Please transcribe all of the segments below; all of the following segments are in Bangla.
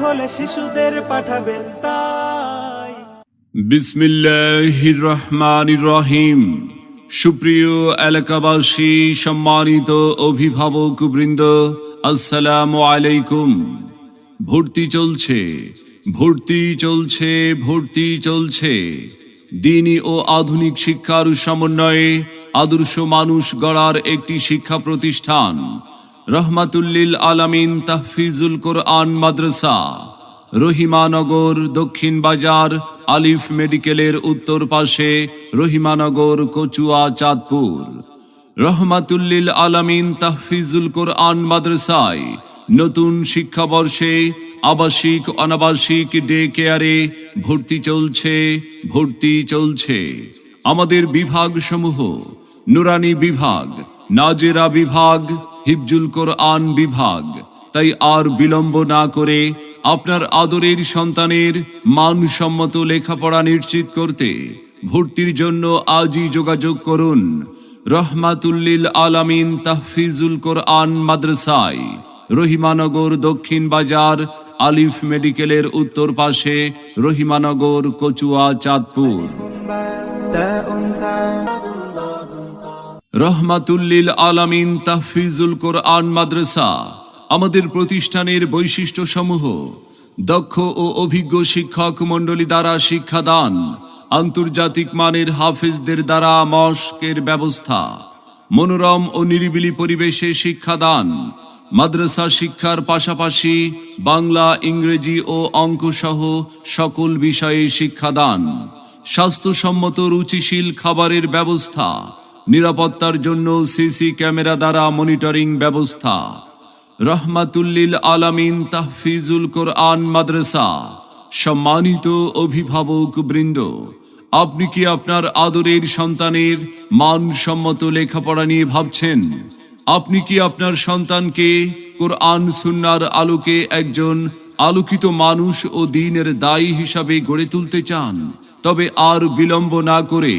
হলে শিশুদের পাঠাবেন তাই। বিসমিল্লাহির রহমানির রহিম। সুপ্রিয় এলাকাবাসী, সম্মানিত অভিভাবক বৃন্দ, আসসালামু আলাইকুম। ভর্তি চলছে, ভর্তি চলছে, ভর্তি চলছে। দ্বীনি ও আধুনিক শিক্ষার সমন্বয়ে আদর্শ মানুষ গড়ার একটি শিক্ষা প্রতিষ্ঠান রহমাতুল্লিল আলামিন তাহফিজুল কোরআন মাদ্রাসা, রহিমানগর, দক্ষিণ বাজার, আলিফ মেডিকেলের উত্তর পাশে, রহিমানগর, কচুয়া, চাঁদপুর। রহমাতুল্লিল আলামিন তাহফিজুল কোরআন মাদ্রাসায় নতুন শিক্ষাবর্ষে আবাসিক অনাবাসিক ডে কেয়ারে ভর্তি চলছে, ভর্তি চলছে। আমাদের বিভাগসমূহ: নুরানি বিভাগ, নাজেরা বিভাগ, হিফজুল কোরআন বিভাগ। তাই আর বিলম্ব না করে আপনার আদরের সন্তানের মানসম্মত লেখাপড়া নিশ্চিত করতে ভর্তির জন্য আজই যোগাযোগ করুন রহমাতুল্লিল আলামিন তাহফিজুল কোরআন মাদ্রাসায়, রহিমানগর, দক্ষিণ বাজার, আলিফ মেডিকেলের উত্তর পাশে, রহিমানগর, কচুয়া, চাঁদপুর। রহমাতুল্লিল আলামিন তাহফিজুল কোরআন মাদ্রাসা। আমাদের প্রতিষ্ঠানের বৈশিষ্ট্যসমূহ: দক্ষ ও অভিজ্ঞ শিক্ষক মণ্ডলী দ্বারা শিক্ষাদান, আন্তর্জাতিক মানের হাফেজদের দ্বারা মশকের ব্যবস্থা, মনোরম ও নিরিবিলি পরিবেশে শিক্ষাদান, মাদ্রাসা শিক্ষার পাশাপাশি বাংলা, ইংরেজি ও অঙ্ক সহ সকল বিষয়ে শিক্ষাদান, স্বাস্থ্যসম্মত রুচিশীল খাবারের ব্যবস্থা, নিরাপত্তার জন্য সিসি ক্যামেরা দ্বারা মনিটরিং ব্যবস্থা। রহমাতুল্লিল আলামিন তাহফিজুল কোরআন মাদ্রাসা। সম্মানিত অভিভাবক বৃন্দ, আপনি কি আপনার আদরের সন্তানের মানসম্মত লেখাপড়া নিয়ে ভাবছেন? আপনি কি আপনার সন্তানকে কোরআন সুন্নাহর আলোকে একজন আলোকিত মানুষ ও দ্বীনের দায়ী হিসাবে গড়ে তুলতে চান? তবে আর বিলম্ব না করে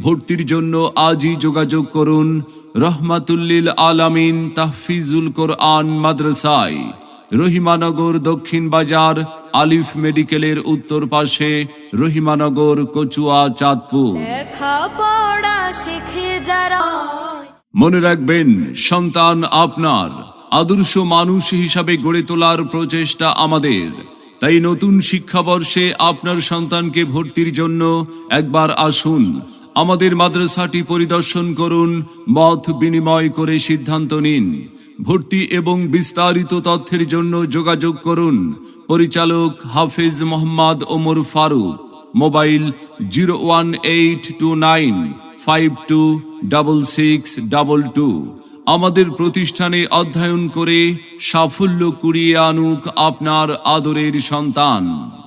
ভর্তির জন্য আজই যোগাযোগ করুন রহমাতুল্লিল আলামিন তাহফিজুল কোরআন মাদ্রাসায়, রহিমানগর, দক্ষিণ বাজার, আলিফ মেডিকেলের উত্তর পাশে, রহিমানগর, কচুয়া, চাঁদপুর। মনে রাখবেন, সন্তান আপনার, আদর্শ মানুষ হিসাবে গড়ে তোলার প্রচেষ্টা আমাদের। তাই নতুন শিক্ষাবর্ষে আপনার সন্তানকে ভর্তির জন্য একবার আসুন, আমাদের মাদ্রাসাটি পরিদর্শন করুন, মত বিনিময় করে সিদ্ধান্ত নিন। ভর্তি এবং বিস্তারিত তথ্যের জন্য যোগাযোগ করুন পরিচালক হাফেজ মোহাম্মদ ওমর ফারুক, মোবাইল 01829526622। আমাদের প্রতিষ্ঠানে অধ্যয়ন করে সাফল্য কুড়িয়ে আনুক আপনার আদরের সন্তান।